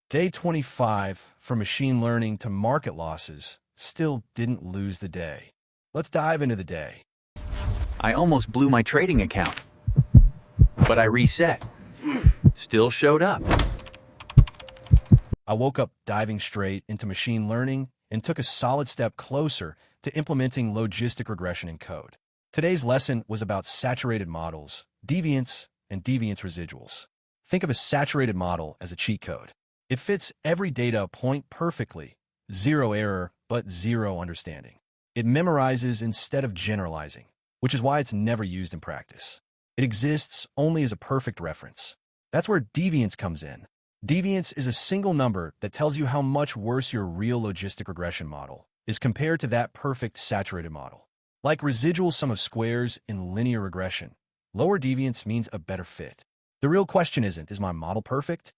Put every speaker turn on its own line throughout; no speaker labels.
Day 25, from machine learning to market losses, still didn't lose the day. Let's dive into the day.
I almost blew my trading account, but I reset. Still showed up.
I woke up diving straight into machine learning and took a solid step closer to implementing logistic regression in code. Today's lesson was about saturated models, deviance, and deviance residuals. Think of a saturated model as a cheat code. It fits every data point perfectly, zero error, but zero understanding. It memorizes instead of generalizing, which is why it's never used in practice. It exists only as a perfect reference. That's where deviance comes in. Deviance is a single number that tells you how much worse your real logistic regression model is compared to that perfect saturated model. Like residual sum of squares in linear regression, lower deviance means a better fit. The real question isn't, is my model perfect?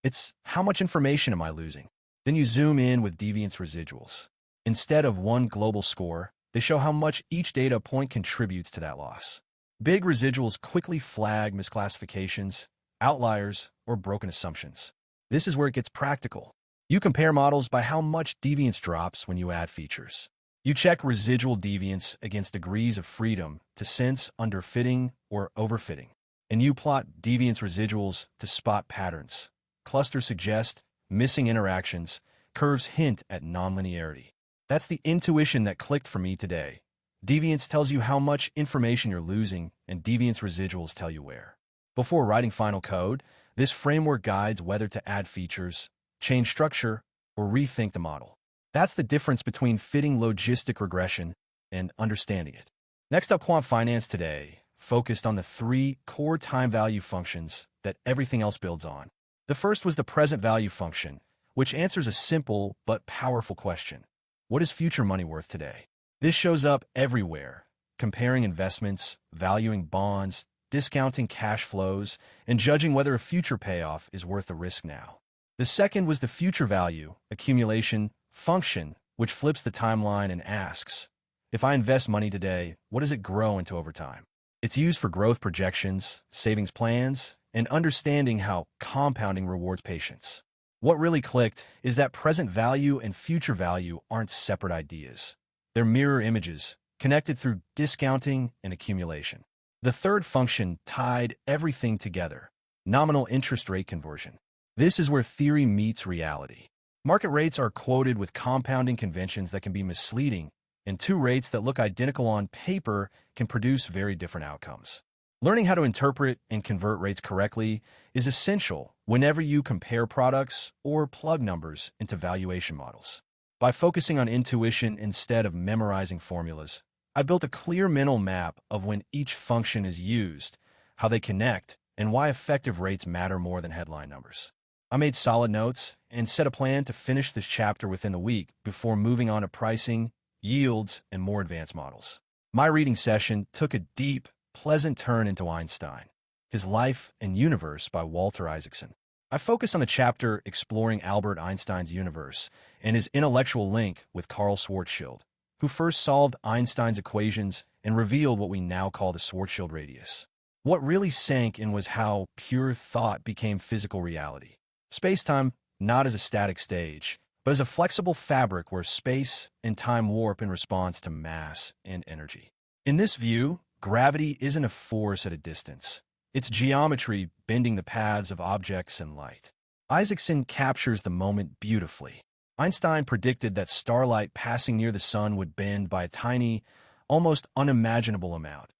It's, how much information am I losing? Then you zoom in with deviance residuals. Instead of one global score, they show how much each data point contributes to that loss. Big residuals quickly flag misclassifications, outliers, or broken assumptions. This is where it gets practical. You compare models by how much deviance drops when you add features. You check residual deviance against degrees of freedom to sense underfitting or overfitting. And you plot deviance residuals to spot patterns. Clusters suggest missing interactions, curves hint at nonlinearity. That's the intuition that clicked for me today. Deviance tells you how much information you're losing, and deviance residuals tell you where. Before writing final code, this framework guides whether to add features, change structure, or rethink the model. That's the difference between fitting logistic regression and understanding it. Next up, Quant Finance today focused on the 3 core time value functions that everything else builds on. The first was the present value function, which answers a simple but powerful question. What is future money worth today? This shows up everywhere, comparing investments, valuing bonds, discounting cash flows, and judging whether a future payoff is worth the risk now. The second was the future value accumulation function, which flips the timeline and asks, if I invest money today, what does it grow into over time? It's used for growth projections, savings plans, and understanding how compounding rewards patience. What really clicked is that present value and future value aren't separate ideas. They're mirror images, connected through discounting and accumulation. The third function tied everything together, nominal interest rate conversion. This is where theory meets reality. Market rates are quoted with compounding conventions that can be misleading, and 2 rates that look identical on paper can produce very different outcomes. Learning how to interpret and convert rates correctly is essential whenever you compare products or plug numbers into valuation models. By focusing on intuition instead of memorizing formulas, I built a clear mental map of when each function is used, how they connect, and why effective rates matter more than headline numbers. I made solid notes and set a plan to finish this chapter within the week before moving on to pricing, yields, and more advanced models. My reading session took a deep, pleasant turn into Einstein, His Life and Universe by Walter Isaacson. I focus on the chapter exploring Albert Einstein's universe and his intellectual link with Carl Schwarzschild, who first solved Einstein's equations and revealed what we now call the Schwarzschild radius. What really sank in was how pure thought became physical reality. Space-time, not as a static stage, but as a flexible fabric where space and time warp in response to mass and energy. In this view, gravity isn't a force at a distance. It's geometry bending the paths of objects and light. Isaacson captures the moment beautifully. Einstein predicted that starlight passing near the sun would bend by a tiny, almost unimaginable amount,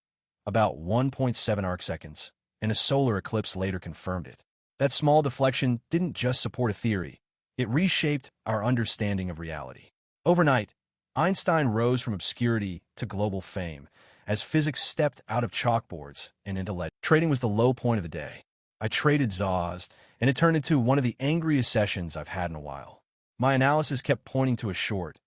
about 1.7 arcseconds, and a solar eclipse later confirmed it. That small deflection didn't just support a theory, it reshaped our understanding of reality. Overnight, Einstein rose from obscurity to global fame, as physics stepped out of chalkboards and into legend. Trading was the low point of the day. I traded XAUUSD, and it turned into one of the angriest sessions I've had in a while. My analysis kept pointing to a short,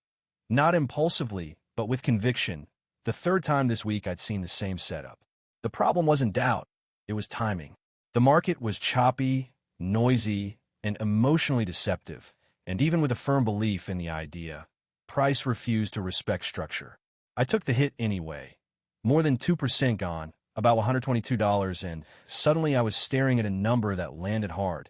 not impulsively, but with conviction. The third time this week I'd seen the same setup. The problem wasn't doubt, it was timing. The market was choppy, noisy, and emotionally deceptive, and even with a firm belief in the idea, price refused to respect structure. I took the hit anyway. More than 2% gone, about $122, and suddenly I was staring at a number that landed hard,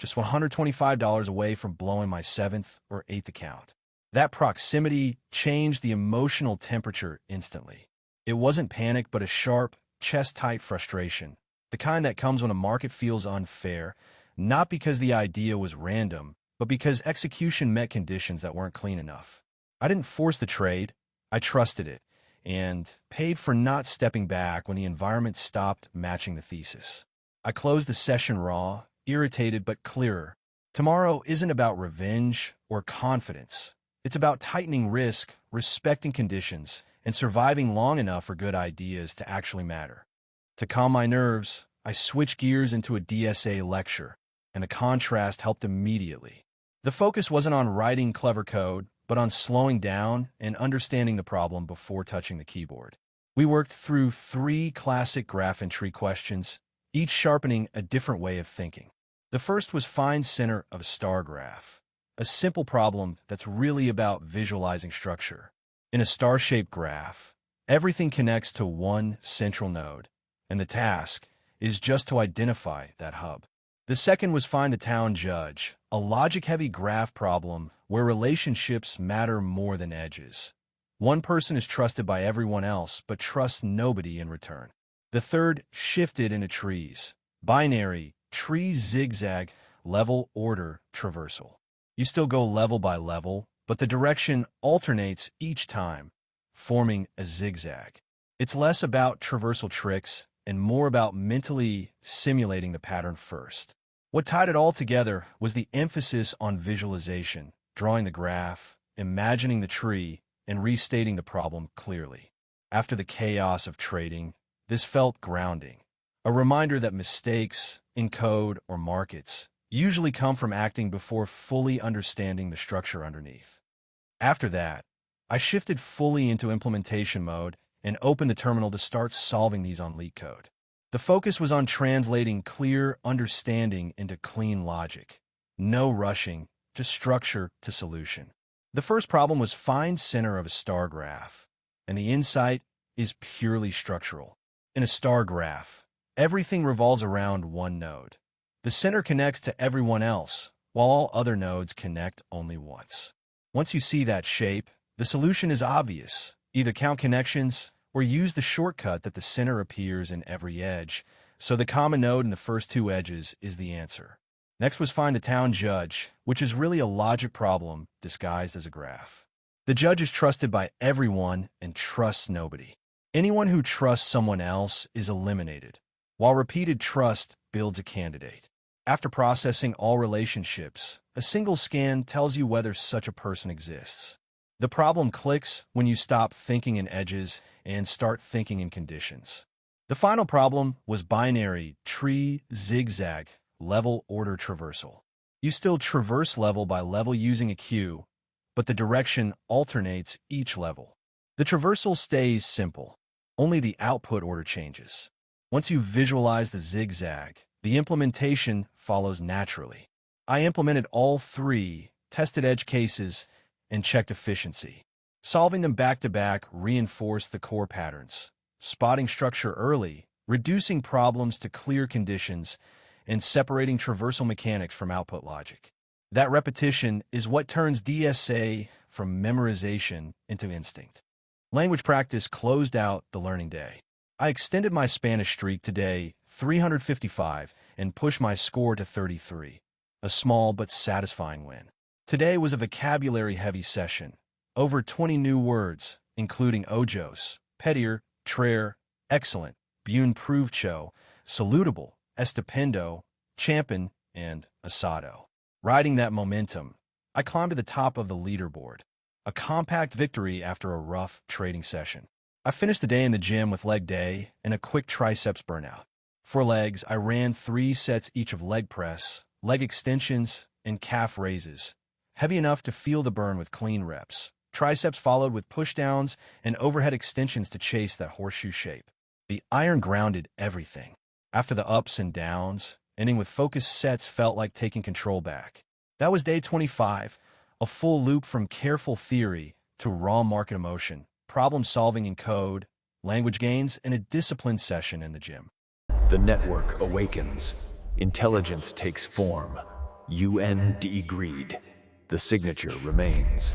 just $125 away from blowing my 7th or 8th account. That proximity changed the emotional temperature instantly. It wasn't panic, but a sharp, chest-tight frustration, the kind that comes when a market feels unfair, not because the idea was random, but because execution met conditions that weren't clean enough. I didn't force the trade, I trusted it, and paid for not stepping back when the environment stopped matching the thesis. I closed the session raw, irritated but clearer. Tomorrow isn't about revenge or confidence. It's about tightening risk, respecting conditions, and surviving long enough for good ideas to actually matter. To calm my nerves, I switched gears into a DSA lecture, and the contrast helped immediately. The focus wasn't on writing clever code, but on slowing down and understanding the problem before touching the keyboard. We worked through 3 classic graph and tree questions, each sharpening a different way of thinking. The first was find center of a star graph, a simple problem that's really about visualizing structure. In a star-shaped graph, everything connects to one central node, and the task is just to identify that hub. The second was find the town judge, a logic-heavy graph problem where relationships matter more than edges. One person is trusted by everyone else, but trusts nobody in return. The third shifted into trees, binary, tree zigzag, level order traversal. You still go level by level, but the direction alternates each time, forming a zigzag. It's less about traversal tricks and more about mentally simulating the pattern first. What tied it all together was the emphasis on visualization, drawing the graph, imagining the tree, and restating the problem clearly. After the chaos of trading, this felt grounding, a reminder that mistakes in code or markets usually come from acting before fully understanding the structure underneath. After that, I shifted fully into implementation mode and opened the terminal to start solving these on LeetCode. The focus was on translating clear understanding into clean logic. No rushing, just structure to solution. The first problem was find center of a star graph, and the insight is purely structural. In a star graph, everything revolves around one node. The center connects to everyone else, while all other nodes connect only once. Once you see that shape, the solution is obvious. Either count connections or use the shortcut that the center appears in every edge, so the common node in the first 2 edges is the answer. Next was find the town judge, which is really a logic problem disguised as a graph. The judge is trusted by everyone and trusts nobody. Anyone who trusts someone else is eliminated, while repeated trust builds a candidate. After processing all relationships, a single scan tells you whether such a person exists. The problem clicks when you stop thinking in edges and start thinking in conditions. The final problem was binary, tree, zigzag, level order traversal. You still traverse level by level using a queue, but the direction alternates each level. The traversal stays simple. Only the output order changes. Once you visualize the zigzag, the implementation follows naturally. I implemented all 3, tested edge cases, and checked efficiency. Solving them back-to-back reinforced the core patterns, spotting structure early, reducing problems to clear conditions, and separating traversal mechanics from output logic. That repetition is what turns DSA from memorization into instinct. Language practice closed out the learning day. I extended my Spanish streak to day 355 and pushed my score to 33, a small but satisfying win. Today was a vocabulary-heavy session. Over 20 new words, including ojos, pedir, traer, excellent, bien provecho, salutable, estupendo, champion, and asado. Riding that momentum, I climbed to the top of the leaderboard. A compact victory after a rough trading session. I finished the day in the gym with leg day and a quick triceps burnout. For legs, I ran 3 sets each of leg press, leg extensions, and calf raises, heavy enough to feel the burn with clean reps. Triceps followed with pushdowns and overhead extensions to chase that horseshoe shape. The iron grounded everything. After the ups and downs, ending with focused sets felt like taking control back. That was day 25, a full loop from careful theory to raw market emotion, problem solving in code, language gains, and a disciplined session in the gym.
The network awakens. Intelligence takes form.
Undegreed. The signature remains.